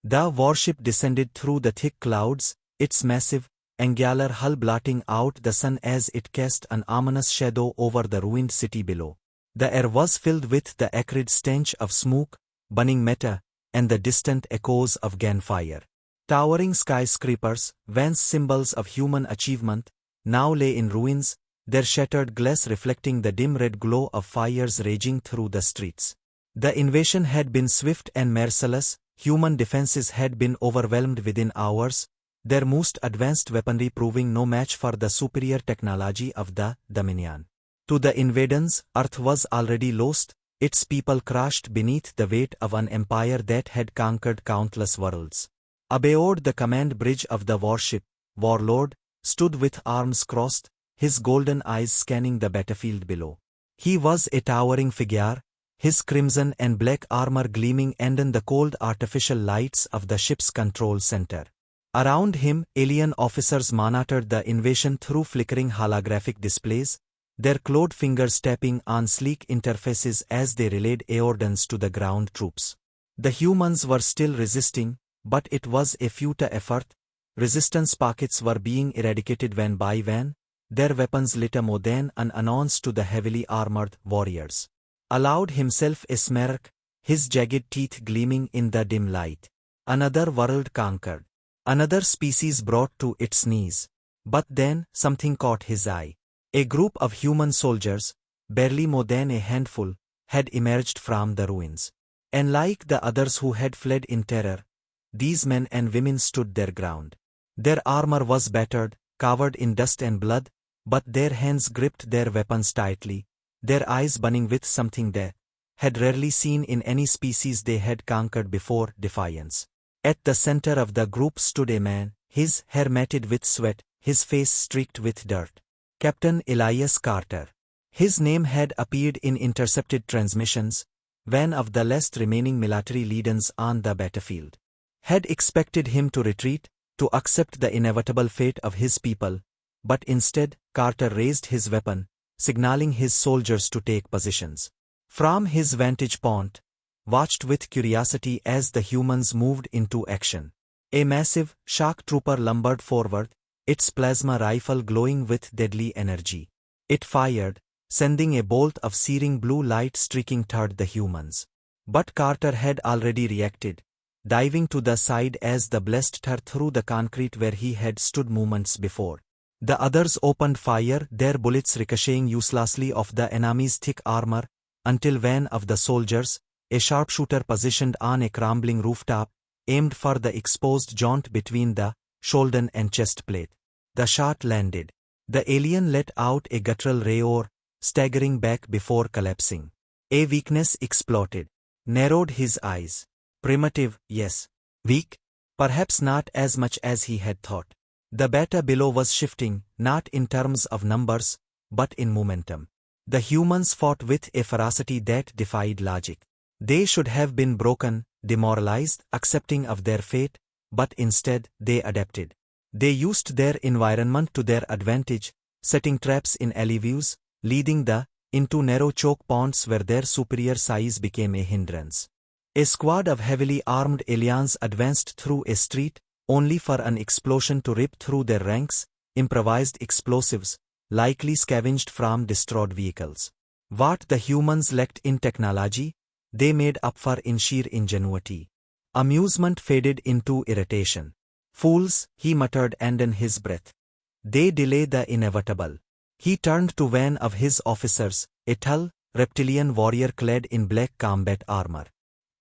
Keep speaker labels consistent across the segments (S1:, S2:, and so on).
S1: The warship descended through the thick clouds, its massive, angular hull blotting out the sun as it cast an ominous shadow over the ruined city below. The air was filled with the acrid stench of smoke, burning matter, and the distant echoes of gunfire. Towering skyscrapers, once symbols of human achievement, now lay in ruins, their shattered glass reflecting the dim red glow of fires raging through the streets. The invasion had been swift and merciless, human defenses had been overwhelmed within hours, their most advanced weaponry proving no match for the superior technology of the Dominion. To the invaders, Earth was already lost, its people crushed beneath the weight of an empire that had conquered countless worlds. Aboard the command bridge of the warship, Warlord stood with arms crossed, his golden eyes scanning the battlefield below. He was a towering figure, his crimson and black armor gleaming under the cold artificial lights of the ship's control center. Around him, alien officers monitored the invasion through flickering holographic displays, their clawed fingers tapping on sleek interfaces as they relayed orders to the ground troops. The humans were still resisting, but it was a futile effort. Resistance pockets were being eradicated one by one, their weapons litter more than unannounced to the heavily armored warriors. Allowed himself a smirk, his jagged teeth gleaming in the dim light. Another world conquered. Another species brought to its knees. But then, something caught his eye. A group of human soldiers, barely more than a handful, had emerged from the ruins. And like the others who had fled in terror, these men and women stood their ground. Their armor was battered, covered in dust and blood, but their hands gripped their weapons tightly, their eyes burning with something they had rarely seen in any species they had conquered before: defiance. At the center of the group stood a man, his hair matted with sweat, his face streaked with dirt. Captain Elias Carter. His name had appeared in intercepted transmissions, one of the last remaining military leaders on the battlefield. Had expected him to retreat, to accept the inevitable fate of his people, but instead, Carter raised his weapon, signaling his soldiers to take positions. From his vantage point, watched with curiosity as the humans moved into action. A massive shock trooper lumbered forward, its plasma rifle glowing with deadly energy. It fired, sending a bolt of searing blue light streaking toward the humans. But Carter had already reacted, diving to the side as the blast tore through the concrete where he had stood moments before. The others opened fire, their bullets ricocheting uselessly off the enemy's thick armor, until one of the soldiers, a sharpshooter positioned on a crumbling rooftop, aimed for the exposed joint between the shoulder and chest plate. The shot landed. The alien let out a guttural roar, staggering back before collapsing. A weakness exploded. Narrowed his eyes. Primitive, yes. Weak? Perhaps not as much as he had thought. The battle below was shifting, not in terms of numbers, but in momentum. The humans fought with a ferocity that defied logic. They should have been broken, demoralized, accepting of their fate, but instead, they adapted. They used their environment to their advantage, setting traps in alleyways, leading into narrow choke points where their superior size became a hindrance. A squad of heavily armed aliens advanced through a street, only for an explosion to rip through their ranks, improvised explosives, likely scavenged from destroyed vehicles. What the humans lacked in technology, they made up for in sheer ingenuity. Amusement faded into irritation. Fools, he muttered under his breath. They delay the inevitable. He turned to one of his officers, a tall, reptilian warrior clad in black combat armor.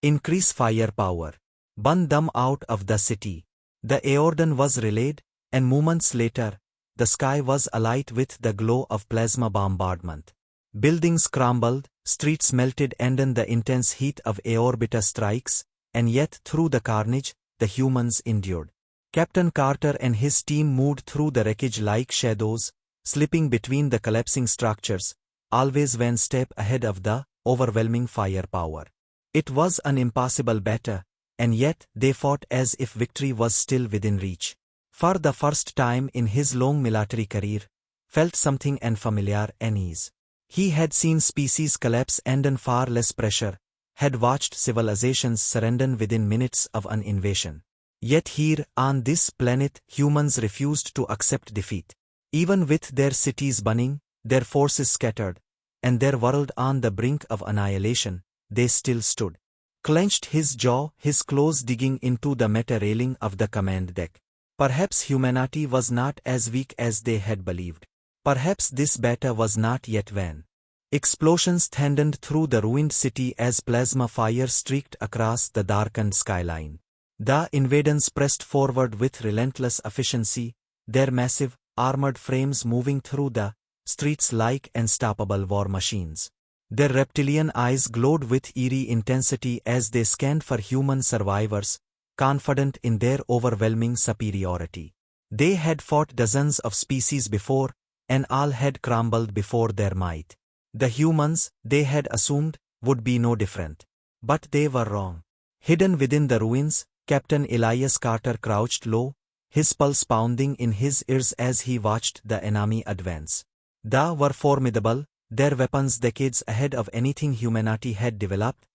S1: Increase firepower. Burn them out of the city. The order was relayed, and moments later, the sky was alight with the glow of plasma bombardment. Buildings crumbled, streets melted under the intense heat of orbiter strikes, and yet through the carnage, the humans endured. Captain Carter and his team moved through the wreckage like shadows, slipping between the collapsing structures, always one step ahead of the overwhelming firepower. It was an impossible battle, and yet they fought as if victory was still within reach. For the first time in his long military career, felt something unfamiliar: unease. He had seen species collapse under far less pressure, had watched civilizations surrender within minutes of an invasion. Yet here, on this planet, humans refused to accept defeat. Even with their cities burning, their forces scattered, and their world on the brink of annihilation, they still stood. Clenched his jaw, his claws digging into the metal railing of the command deck. Perhaps humanity was not as weak as they had believed. Perhaps this battle was not yet won. Explosions thundered through the ruined city as plasma fire streaked across the darkened skyline. The invaders pressed forward with relentless efficiency, their massive, armored frames moving through the streets like unstoppable war machines. Their reptilian eyes glowed with eerie intensity as they scanned for human survivors, confident in their overwhelming superiority. They had fought dozens of species before, and all had crumbled before their might. The humans, they had assumed, would be no different. But they were wrong. Hidden within the ruins, Captain Elias Carter crouched low, his pulse pounding in his ears as he watched the enemy advance. They were formidable, their weapons decades ahead of anything humanity had developed,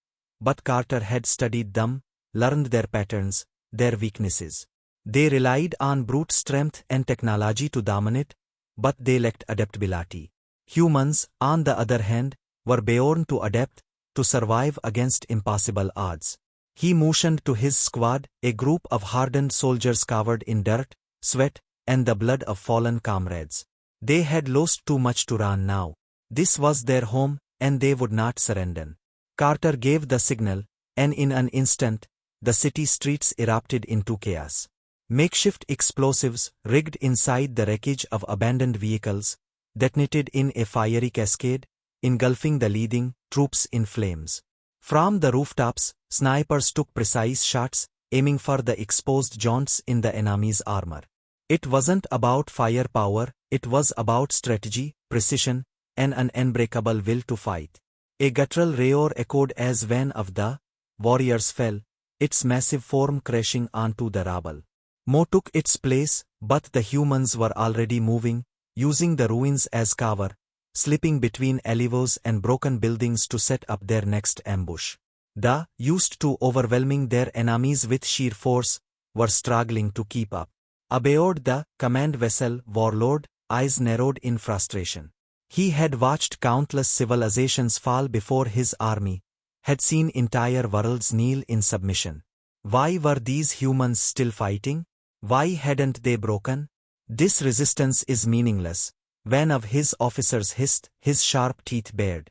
S1: but Carter had studied them, learned their patterns, their weaknesses. They relied on brute strength and technology to dominate, but they lacked adaptability. Humans, on the other hand, were born to adapt, to survive against impossible odds. He motioned to his squad, a group of hardened soldiers covered in dirt, sweat, and the blood of fallen comrades. They had lost too much to run now. This was their home, and they would not surrender. Carter gave the signal, and in an instant, the city streets erupted into chaos. Makeshift explosives, rigged inside the wreckage of abandoned vehicles, detonated in a fiery cascade, engulfing the leading troops in flames. From the rooftops, snipers took precise shots, aiming for the exposed joints in the enemy's armor. It wasn't about firepower, it was about strategy, precision, and an unbreakable will to fight. A guttural roar echoed as one of the warriors fell, its massive form crashing onto the rubble. More took its place, but the humans were already moving, using the ruins as cover, slipping between alleyways and broken buildings to set up their next ambush. They, used to overwhelming their enemies with sheer force, were struggling to keep up. Aboard the command vessel Warlord, eyes narrowed in frustration. He had watched countless civilizations fall before his army, had seen entire worlds kneel in submission. Why were these humans still fighting? Why hadn't they broken? This resistance is meaningless, one of his officers hissed, his sharp teeth bared.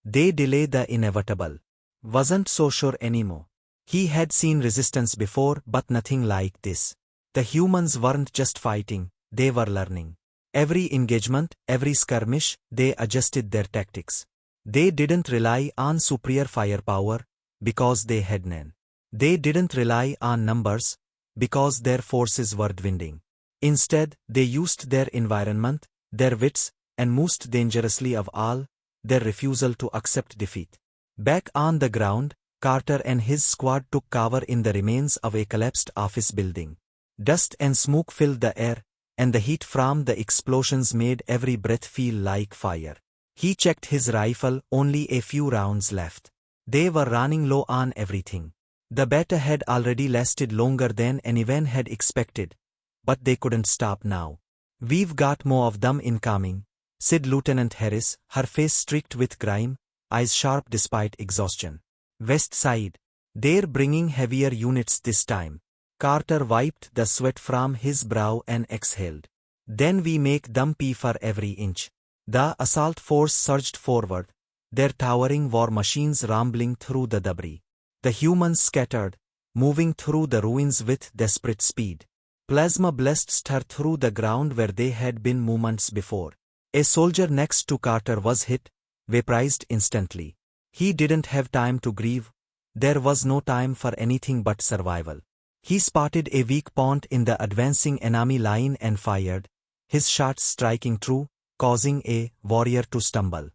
S1: They delay the inevitable. Wasn't so sure anymore. He had seen resistance before, but nothing like this. The humans weren't just fighting, they were learning. Every engagement, every skirmish, they adjusted their tactics. They didn't rely on superior firepower, because they had none. They didn't rely on numbers, because their forces were dwindling. Instead, they used their environment, their wits, and most dangerously of all, their refusal to accept defeat. Back on the ground, Carter and his squad took cover in the remains of a collapsed office building. Dust and smoke filled the air, and the heat from the explosions made every breath feel like fire. He checked his rifle, only a few rounds left. They were running low on everything. The battle had already lasted longer than anyone had expected, but they couldn't stop now. "We've got more of them incoming," said Lieutenant Harris, her face streaked with grime, eyes sharp despite exhaustion. "West side. They're bringing heavier units this time." Carter wiped the sweat from his brow and exhaled. "Then we make them pay for every inch." The assault force surged forward, their towering war machines rumbling through the debris. The humans scattered, moving through the ruins with desperate speed. Plasma blasts tore through the ground where they had been moments before. A soldier next to Carter was hit, vaporized instantly. He didn't have time to grieve. There was no time for anything but survival. He spotted a weak point in the advancing enemy line and fired, his shots striking true, causing a warrior to stumble.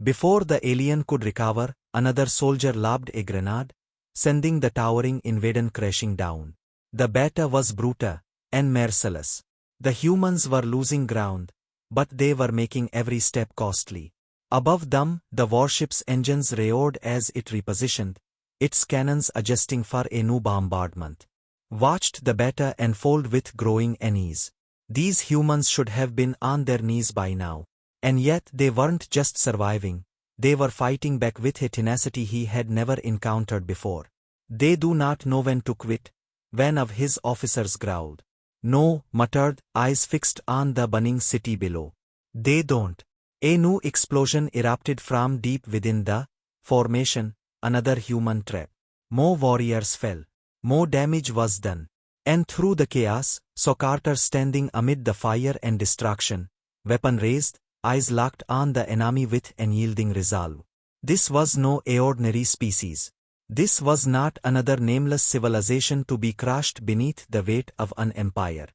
S1: Before the alien could recover, another soldier lobbed a grenade, sending the towering invader crashing down. The battle was brutal and merciless. The humans were losing ground, but they were making every step costly. Above them, the warship's engines roared as it repositioned, its cannons adjusting for a new bombardment. Watched the beta unfold with growing unease. These humans should have been on their knees by now. And yet they weren't just surviving, they were fighting back with a tenacity he had never encountered before. They do not know when to quit, one of his officers growled. No, muttered, eyes fixed on the burning city below. They don't. A new explosion erupted from deep within the formation, another human trap. More warriors fell. More damage was done. And through the chaos, saw Carter standing amid the fire and destruction, weapon raised, eyes locked on the enemy with unyielding resolve. This was no ordinary species. This was not another nameless civilization to be crushed beneath the weight of an empire.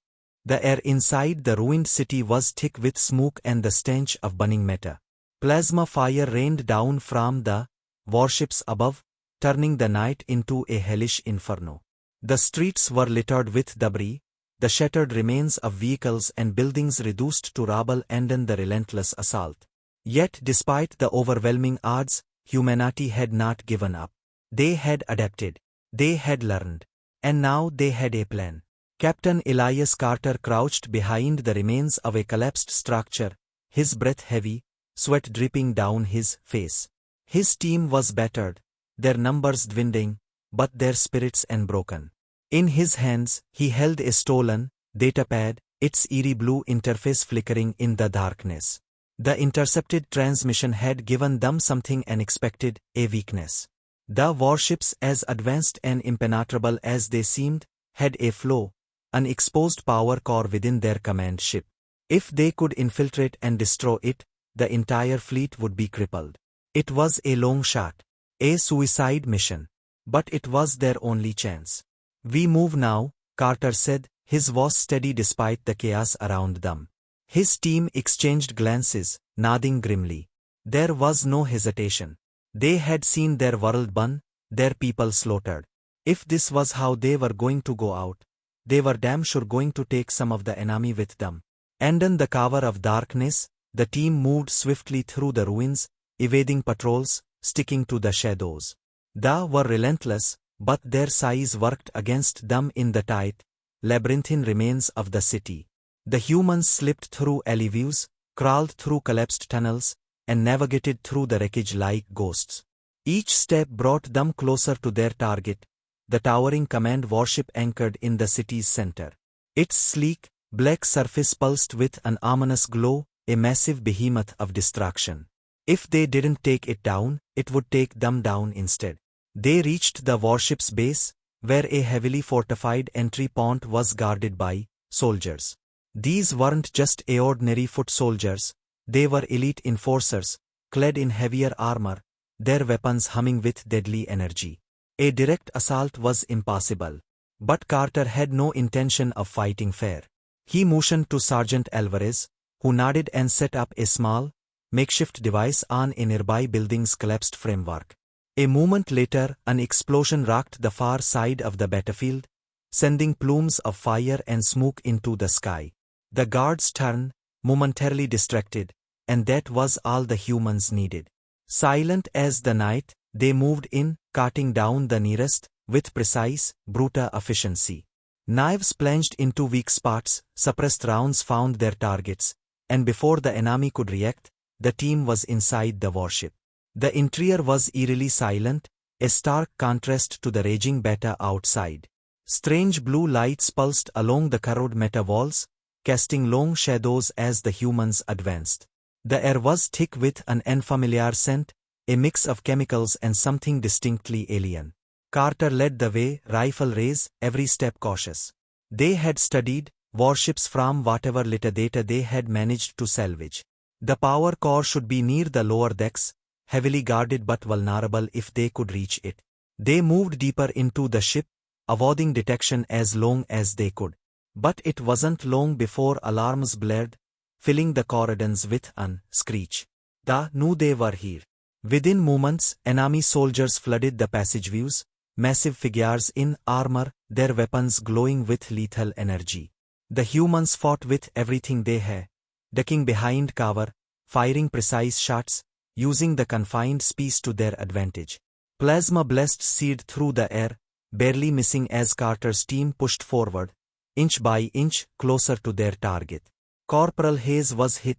S1: The air inside the ruined city was thick with smoke and the stench of burning matter. Plasma fire rained down from the warships above, turning the night into a hellish inferno. The streets were littered with debris, the shattered remains of vehicles and buildings reduced to rubble ended the relentless assault. Yet despite the overwhelming odds, humanity had not given up. They had adapted. They had learned. And now they had a plan. Captain Elias Carter crouched behind the remains of a collapsed structure, his breath heavy, sweat dripping down his face. His team was battered, their numbers dwindling, but their spirits unbroken. In his hands, he held a stolen datapad, its eerie blue interface flickering in the darkness. The intercepted transmission had given them something unexpected, a weakness. The warships, as advanced and impenetrable as they seemed, had a flaw, an exposed power core within their command ship. If they could infiltrate and destroy it, the entire fleet would be crippled. It was a long shot, a suicide mission. But it was their only chance. We move now, Carter said, his voice steady despite the chaos around them. His team exchanged glances, nodding grimly. There was no hesitation. They had seen their world burn, their people slaughtered. If this was how they were going to go out, they were damn sure going to take some of the enemy with them. And in the cover of darkness, the team moved swiftly through the ruins, evading patrols, sticking to the shadows. They were relentless, but their size worked against them in the tight, labyrinthine remains of the city. The humans slipped through alleyways, crawled through collapsed tunnels, and navigated through the wreckage like ghosts. Each step brought them closer to their target, the towering command warship anchored in the city's center. Its sleek, black surface pulsed with an ominous glow, a massive behemoth of destruction. If they didn't take it down, it would take them down instead. They reached the warship's base, where a heavily fortified entry point was guarded by soldiers. These weren't just ordinary foot soldiers, they were elite enforcers, clad in heavier armor, their weapons humming with deadly energy. A direct assault was impossible. But Carter had no intention of fighting fair. He motioned to Sergeant Alvarez, who nodded and set up a small, makeshift device on a nearby building's collapsed framework. A moment later, an explosion rocked the far side of the battlefield, sending plumes of fire and smoke into the sky. The guards turned, momentarily distracted, and that was all the humans needed. Silent as the night, they moved in, cutting down the nearest, with precise, brutal efficiency. Knives plunged into weak spots, suppressed rounds found their targets, and before the enemy could react, the team was inside the warship. The interior was eerily silent, a stark contrast to the raging beta outside. Strange blue lights pulsed along the corroded metal walls, casting long shadows as the humans advanced. The air was thick with an unfamiliar scent, a mix of chemicals and something distinctly alien. Carter led the way, rifle raised, every step cautious. They had studied warships from whatever little data they had managed to salvage. The power core should be near the lower decks, heavily guarded but vulnerable if they could reach it. They moved deeper into the ship, avoiding detection as long as they could. But it wasn't long before alarms blared, filling the corridors with an screech. They knew they were here. Within moments, enemy soldiers flooded the passageways, massive figures in armor, their weapons glowing with lethal energy. The humans fought with everything they had, ducking behind cover, firing precise shots, using the confined space to their advantage. Plasma blasts seared through the air, barely missing as Carter's team pushed forward, inch by inch, closer to their target. Corporal Hayes was hit,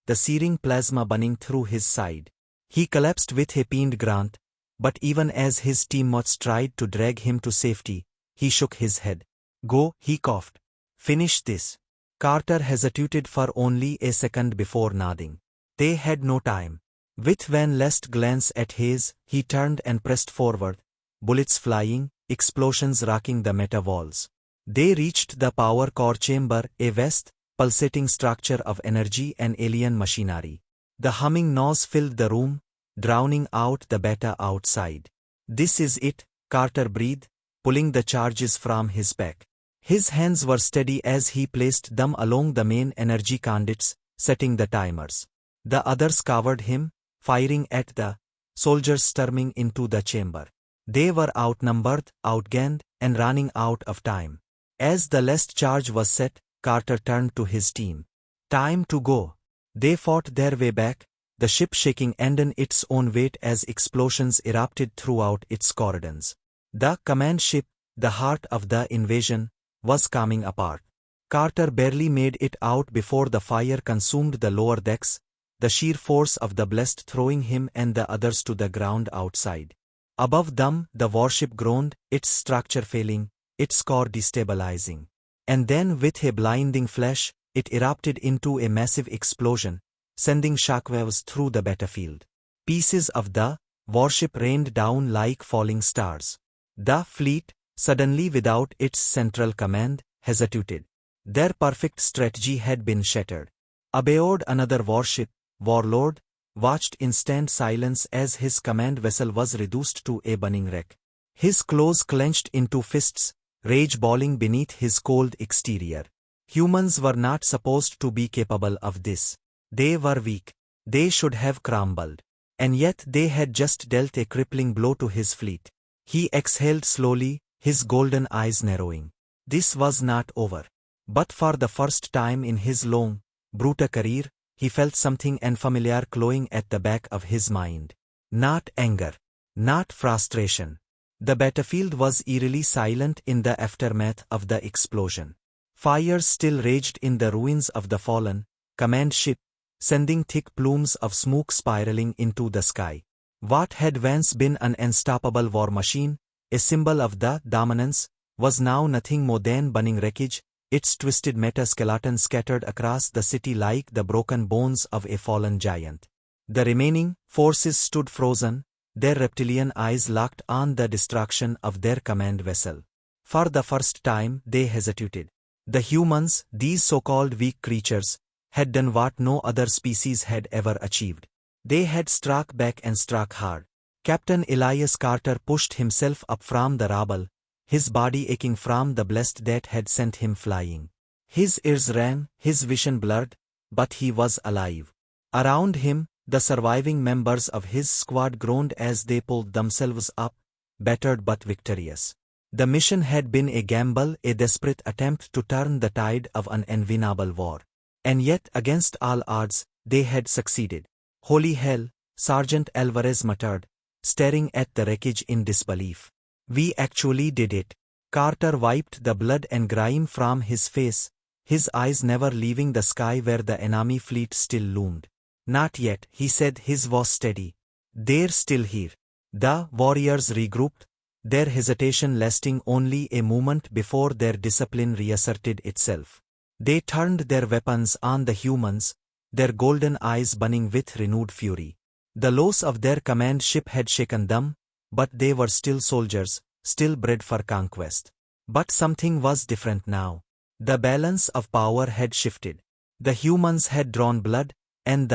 S1: the searing plasma burning through his side. He collapsed with a pinned grunt, but even as his teammates tried to drag him to safety, he shook his head. Go, he coughed. Finish this. Carter hesitated for only a second before nodding. They had no time. With one last glance at Hayes, he turned and pressed forward, bullets flying, explosions rocking the meta walls. They reached the power core chamber, a vast, pulsating structure of energy and alien machinery. The humming noise filled the room, drowning out the beta outside. This is it, Carter breathed, pulling the charges from his back. His hands were steady as he placed them along the main energy conduits, setting the timers. The others covered him, firing at the soldiers storming into the chamber. They were outnumbered, outgunned, and running out of time. As the last charge was set, Carter turned to his team. Time to go. They fought their way back, the ship shaking under its own weight as explosions erupted throughout its corridors. The command ship, the heart of the invasion, was coming apart. Carter barely made it out before the fire consumed the lower decks, the sheer force of the blast throwing him and the others to the ground outside. Above them, the warship groaned, its structure failing, its core destabilizing. And then with a blinding flash, it erupted into a massive explosion, sending shockwaves through the battlefield. Pieces of the warship rained down like falling stars. The fleet, suddenly without its central command, hesitated. Their perfect strategy had been shattered. Aboard another warship, Warlord watched in stunned silence as his command vessel was reduced to a burning wreck. His claws clenched into fists, rage boiling beneath his cold exterior. Humans were not supposed to be capable of this. They were weak. They should have crumbled. And yet they had just dealt a crippling blow to his fleet. He exhaled slowly, his golden eyes narrowing. This was not over. But for the first time in his long, brutal career, he felt something unfamiliar clawing at the back of his mind. Not anger. Not frustration. The battlefield was eerily silent in the aftermath of the explosion. Fires still raged in the ruins of the fallen command ship, sending thick plumes of smoke spiraling into the sky. What had once been an unstoppable war machine, a symbol of the dominance, was now nothing more than burning wreckage, its twisted meta-skeleton scattered across the city like the broken bones of a fallen giant. The remaining forces stood frozen, their reptilian eyes locked on the destruction of their command vessel. For the first time they hesitated. The humans, these so-called weak creatures, had done what no other species had ever achieved. They had struck back and struck hard. Captain Elias Carter pushed himself up from the rubble, his body aching from the blast that had sent him flying. His ears rang, his vision blurred, but he was alive. Around him, the surviving members of his squad groaned as they pulled themselves up, battered but victorious. The mission had been a gamble, a desperate attempt to turn the tide of an unwinnable war. And yet, against all odds, they had succeeded. Holy hell, Sergeant Alvarez muttered, staring at the wreckage in disbelief. We actually did it. Carter wiped the blood and grime from his face, his eyes never leaving the sky where the enemy fleet still loomed. Not yet, he said, his voice steady. They're still here. The warriors regrouped, their hesitation lasting only a moment before their discipline reasserted itself. They turned their weapons on the humans, their golden eyes burning with renewed fury. The loss of their command ship had shaken them, but they were still soldiers, still bred for conquest. But something was different now. The balance of power had shifted. The humans had drawn blood, and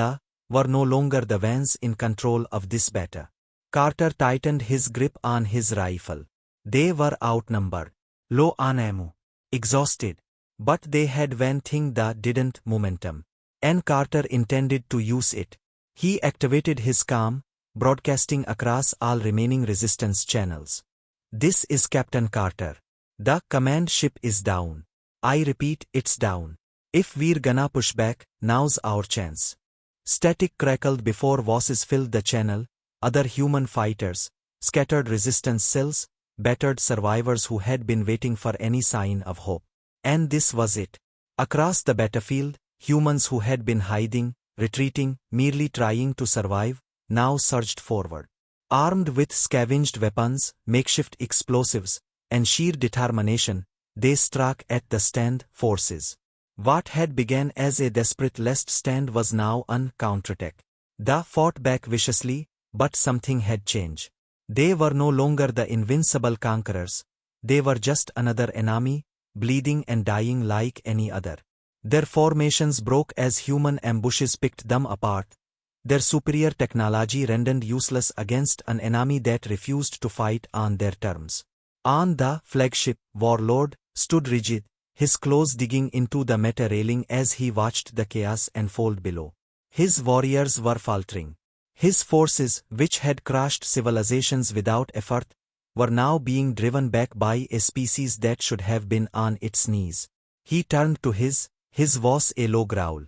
S1: were no longer the ones in control of this battle. Carter tightened his grip on his rifle. They were outnumbered, low on ammo, exhausted. But they had one thing that didn't: momentum. And Carter intended to use it. He activated his calm, broadcasting across all remaining resistance channels. This is Captain Carter. The command ship is down. I repeat, it's down. If we're gonna push back, now's our chance. Static crackled before voices filled the channel, other human fighters, scattered resistance cells, battered survivors who had been waiting for any sign of hope. And this was it. Across the battlefield, humans who had been hiding, retreating, merely trying to survive, now surged forward. Armed with scavenged weapons, makeshift explosives, and sheer determination, they struck at the stand forces. What had begun as a desperate last stand was now a counterattack. They fought back viciously, but something had changed. They were no longer the invincible conquerors. They were just another enemy, bleeding and dying like any other. Their formations broke as human ambushes picked them apart. Their superior technology rendered useless against an enemy that refused to fight on their terms. On the flagship, Warlord stood rigid, his claws digging into the meta railing as he watched the chaos unfold below. His warriors were faltering. His forces, which had crushed civilizations without effort, were now being driven back by a species that should have been on its knees. He turned to his voice a low growl.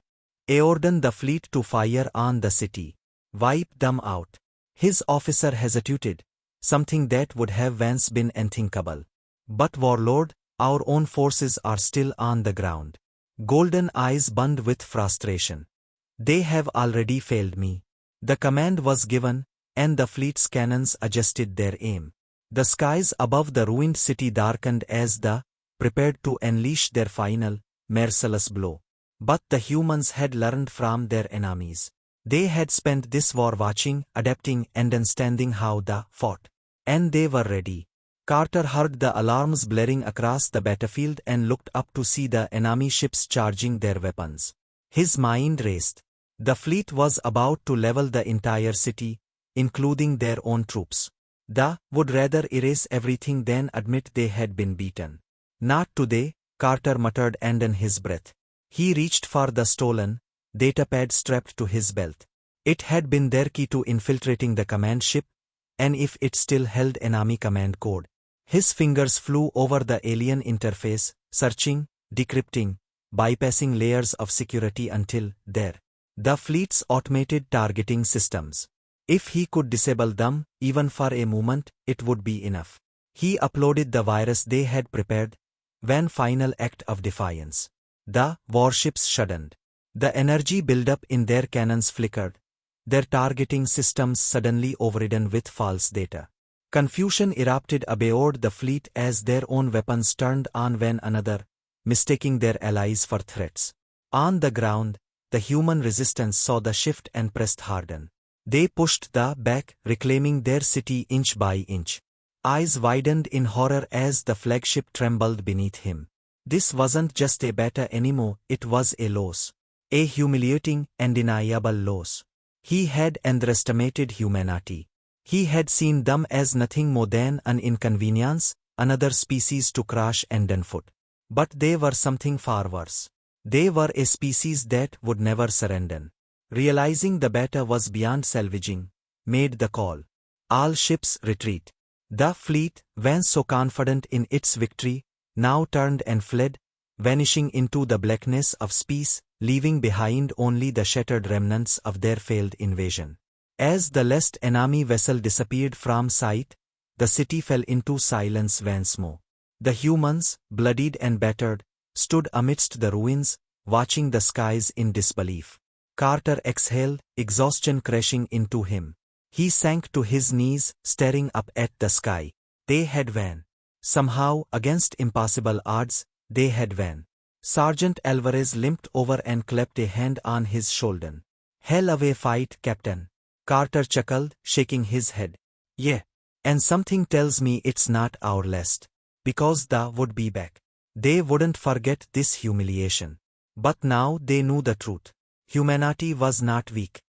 S1: "I ordered the fleet to fire on the city. Wipe them out." His officer hesitated, something that would have once been unthinkable. "But Warlord, our own forces are still on the ground." Golden eyes burned with frustration. "They have already failed me." The command was given, and the fleet's cannons adjusted their aim. The skies above the ruined city darkened as they prepared to unleash their final, merciless blow. But the humans had learned from their enemies. They had spent this war watching, adapting, and understanding how they fought. And they were ready. Carter heard the alarms blaring across the battlefield and looked up to see the enemy ships charging their weapons. His mind raced. The fleet was about to level the entire city, including their own troops. They would rather erase everything than admit they had been beaten. "Not today," Carter muttered under his breath. He reached for the stolen datapad strapped to his belt. It had been their key to infiltrating the command ship, and if it still held enemy command code. His fingers flew over the alien interface, searching, decrypting, bypassing layers of security until there. The fleet's automated targeting systems. If he could disable them, even for a moment, it would be enough. He uploaded the virus they had prepared. One final act of defiance. The warships shuddered. The energy buildup in their cannons flickered. Their targeting systems suddenly overridden with false data. Confusion erupted aboard the fleet as their own weapons turned on one another, mistaking their allies for threats. On the ground, the human resistance saw the shift and pressed harden. They pushed back, reclaiming their city inch by inch. Eyes widened in horror as the flagship trembled beneath him. This wasn't just a battle anymore, it was a loss. A humiliating, undeniable loss. He had underestimated humanity. He had seen them as nothing more than an inconvenience, another species to crush and on foot. But they were something far worse. They were a species that would never surrender. Realizing the battle was beyond salvaging, made the call. All ships retreat. The fleet, once so confident in its victory, now turned and fled, vanishing into the blackness of space, leaving behind only the shattered remnants of their failed invasion. As the last enemy vessel disappeared from sight, the city fell into silence once more. The humans, bloodied and battered, stood amidst the ruins, watching the skies in disbelief. Carter exhaled, exhaustion crashing into him. He sank to his knees, staring up at the sky. They had won. Somehow, against impossible odds, they had won. Sergeant Alvarez limped over and clapped a hand on his shoulder. "Hell of a fight, Captain." Carter chuckled, shaking his head. "Yeah. And something tells me it's not our last. Because they would be back. They wouldn't forget this humiliation." But now they knew the truth. Humanity was not weak.